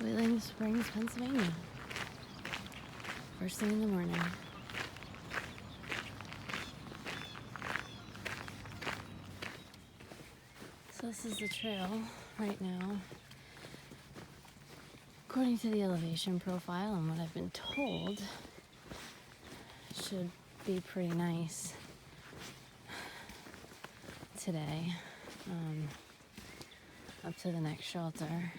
Wheeling Springs, Pennsylvania. First thing in the morning. So this is the trail right now. According to the elevation profile and what I've been told, it should be pretty nice today. Up to the next shelter.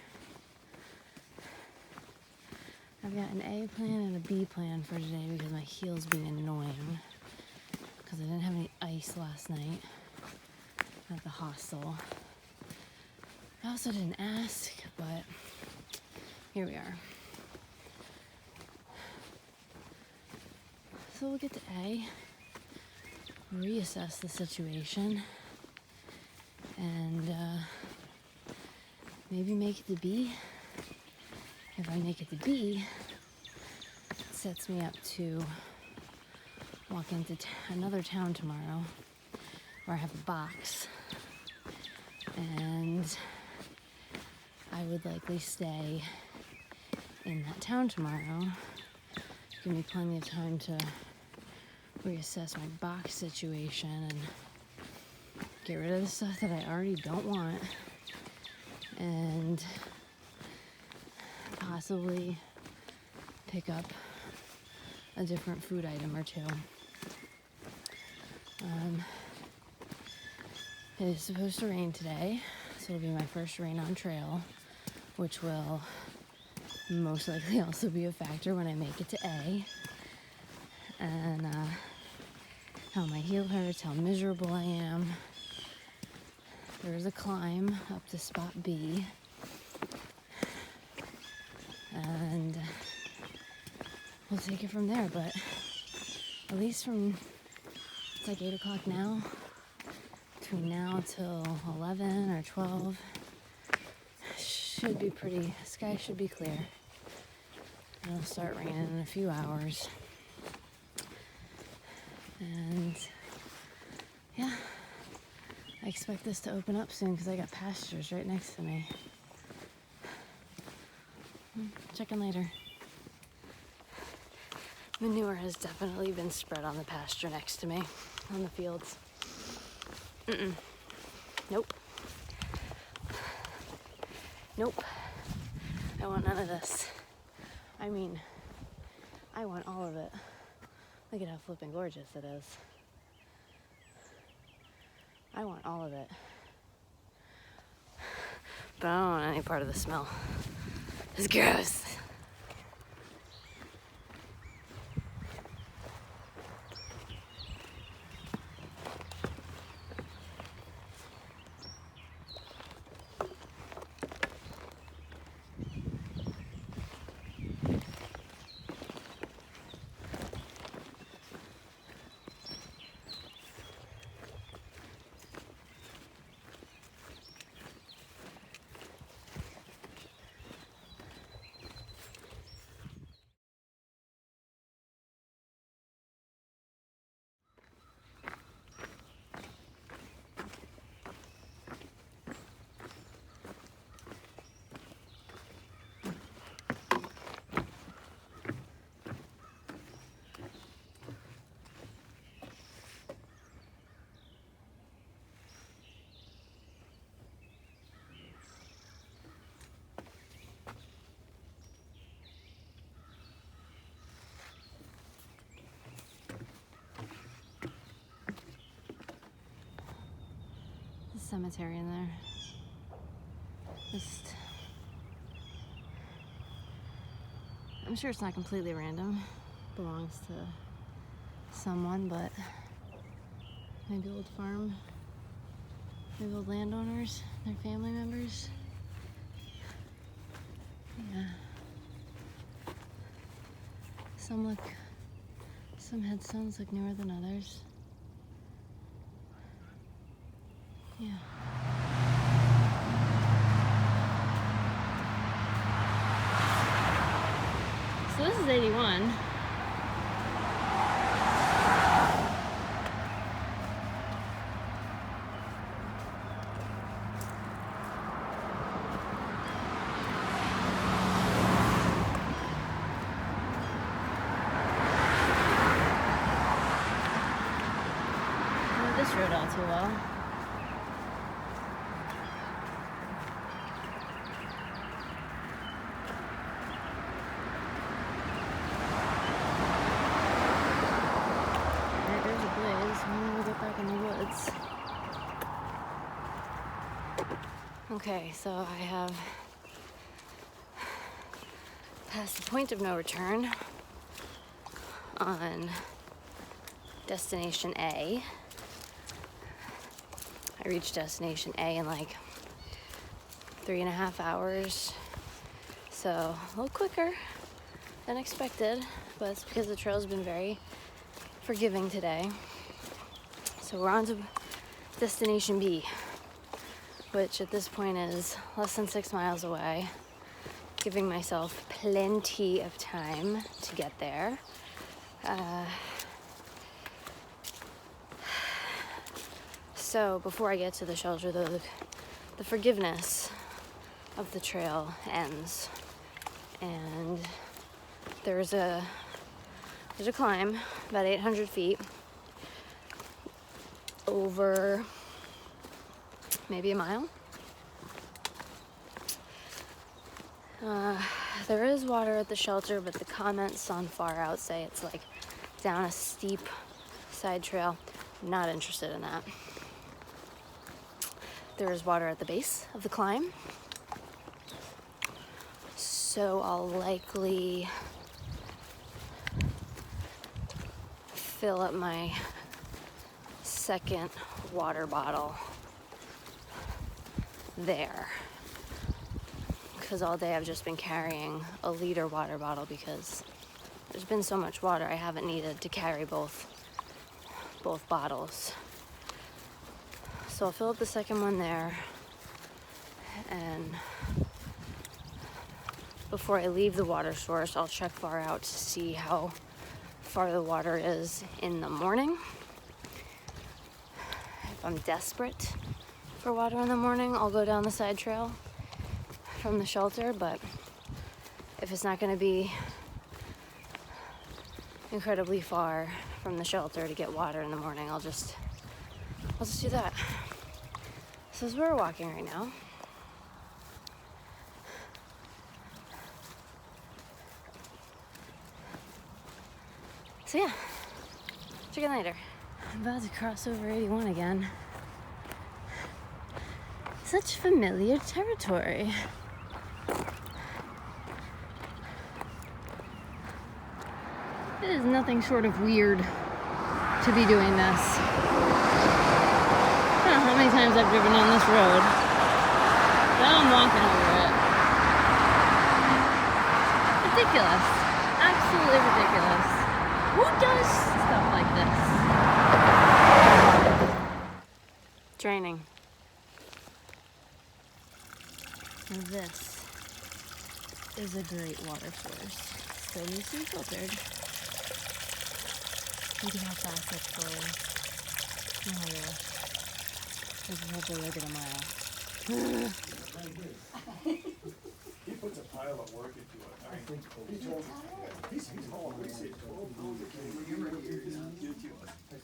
I've got an A plan and a B plan for today because my heel's being annoying because I didn't have any ice last night at the hostel. I also didn't ask, but here we are. So we'll get to A, reassess the situation, and maybe make it to B. If I make it to B, it sets me up to walk into another town tomorrow where I have a box, and I would likely stay in that town tomorrow. Give me plenty of time to reassess my box situation and get rid of the stuff that I already don't want, and possibly pick up a different food item or two. It is supposed to rain today, so it'll be my first rain on trail, which will most likely also be a factor when I make it to A. And how my heel hurts, how miserable I am. There's a climb up to spot B. And we'll take it from there, but at least it's like 8 o'clock now, between now till 11 or 12, should be sky should be clear. It'll start raining in a few hours. And yeah, I expect this to open up soon because I got pastures right next to me. Check in later. Manure has definitely been spread on the pasture next to me, on the fields. Nope. Nope. I want none of this. I mean, I want all of it. Look at how flippin' gorgeous it is. I want all of it. But I don't want any part of the smell. It's gross. Cemetery in there. I'm sure it's not completely random. Belongs to someone, but maybe old farm, maybe old landowners, their family members. Yeah. Some headstones look newer than others. Yeah. So this is 81. it all too well. Alright, there's a blaze. I'm gonna get back in the woods. Okay, so I have passed the point of no return on destination A. I reached destination A in like 3.5 hours, so a little quicker than expected, but it's because the trail's been very forgiving today. So we're on to destination B, which at this point is less than 6 miles away, giving myself plenty of time to get there. So before I get to the shelter, the forgiveness of the trail ends, and there's a climb about 800 feet over maybe a mile. There is water at the shelter, but the comments on Far Out say it's like down a steep side trail. I'm not interested in that. There is water at the base of the climb, so I'll likely fill up my second water bottle there, because all day I've just been carrying a liter water bottle because there's been so much water I haven't needed to carry both bottles. So I'll fill up the second one there, and before I leave the water source, I'll check Far Out to see how far the water is in the morning. If I'm desperate for water in the morning, I'll go down the side trail from the shelter, but if it's not going to be incredibly far from the shelter to get water in the morning, I'll just do that. So as we're walking right now, so yeah, check in later. I'm about to cross over 81 again. Such familiar territory. It is nothing short of weird to be doing this. I don't know how many times I've driven on this road. Now I'm walking over it. Ridiculous. Absolutely ridiculous. Who does stuff like this? Draining. Now this is a great water source. Still needs to be filtered. Look at how fast that's flowing. Oh my gosh. This is hopefully like in a mile. He puts a pile of work into it. I mean, he told me, he's hauling, what do you say, 12 pounds of camera here,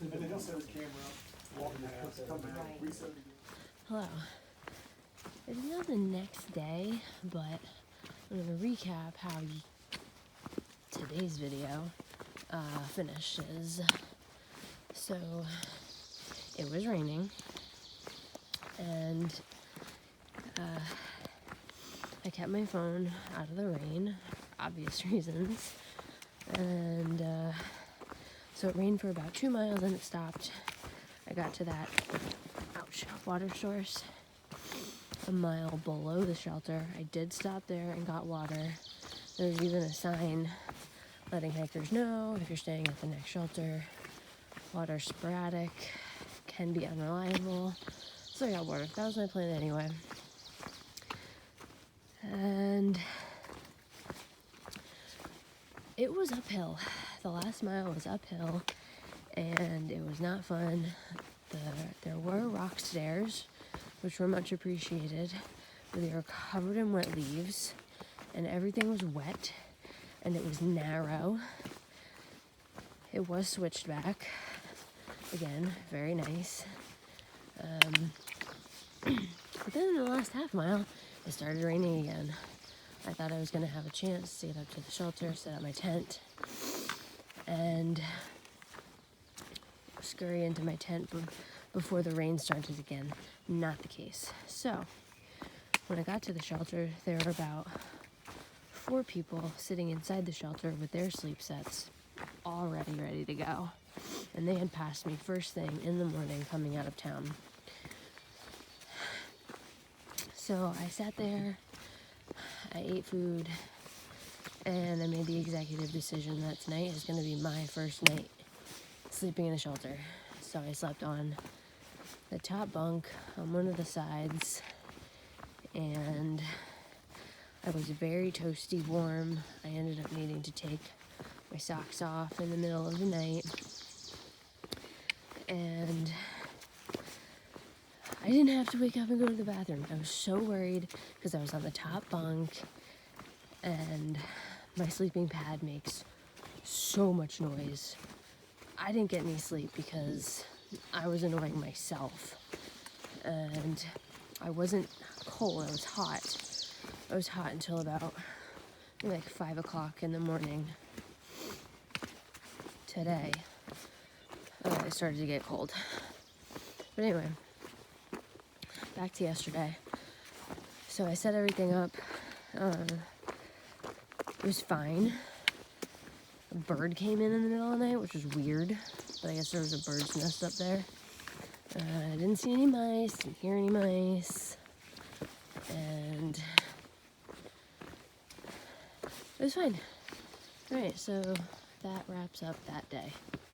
and then he'll set his camera up, walk past, come back, reset it again. Hello. It's not the next day, but I'm going to recap how today's video finishes. So, it was raining, and I kept my phone out of the rain, for obvious reasons, and so it rained for about 2 miles and it stopped. I got to that, water source a mile below the shelter. I did stop there and got water. There's even a sign letting hikers know if you're staying at the next shelter, water's sporadic, can be unreliable. So I got water. That was my plan anyway. And it was uphill. The last mile was uphill, and it was not fun. There were rock stairs, which were much appreciated, but they were covered in wet leaves, and everything was wet, and it was narrow. It was switched back. Again, very nice. But then in the last half mile, it started raining again. I thought I was going to have a chance to get up to the shelter, set up my tent, and scurry into my tent before the rain started again. Not the case. So, when I got to the shelter, there were about 4 people sitting inside the shelter with their sleep sets already ready to go. And they had passed me first thing in the morning coming out of town. So I sat there, I ate food, and I made the executive decision that tonight is going to be my first night sleeping in a shelter. So I slept on the top bunk on one of the sides, and I was very toasty warm. I ended up needing to take my socks off in the middle of the night, and I didn't have to wake up and go to the bathroom. I was so worried because I was on the top bunk, and my sleeping pad makes so much noise. I didn't get any sleep because I was annoying myself, and I wasn't cold, I was hot. I was hot until about like 5 o'clock in the morning today. It started to get cold. But anyway, back to yesterday. So I set everything up. It was fine. A bird came in the middle of the night, which was weird, but I guess there was a bird's nest up there. I didn't see any mice, didn't hear any mice, and it was fine. Alright, so that wraps up that day.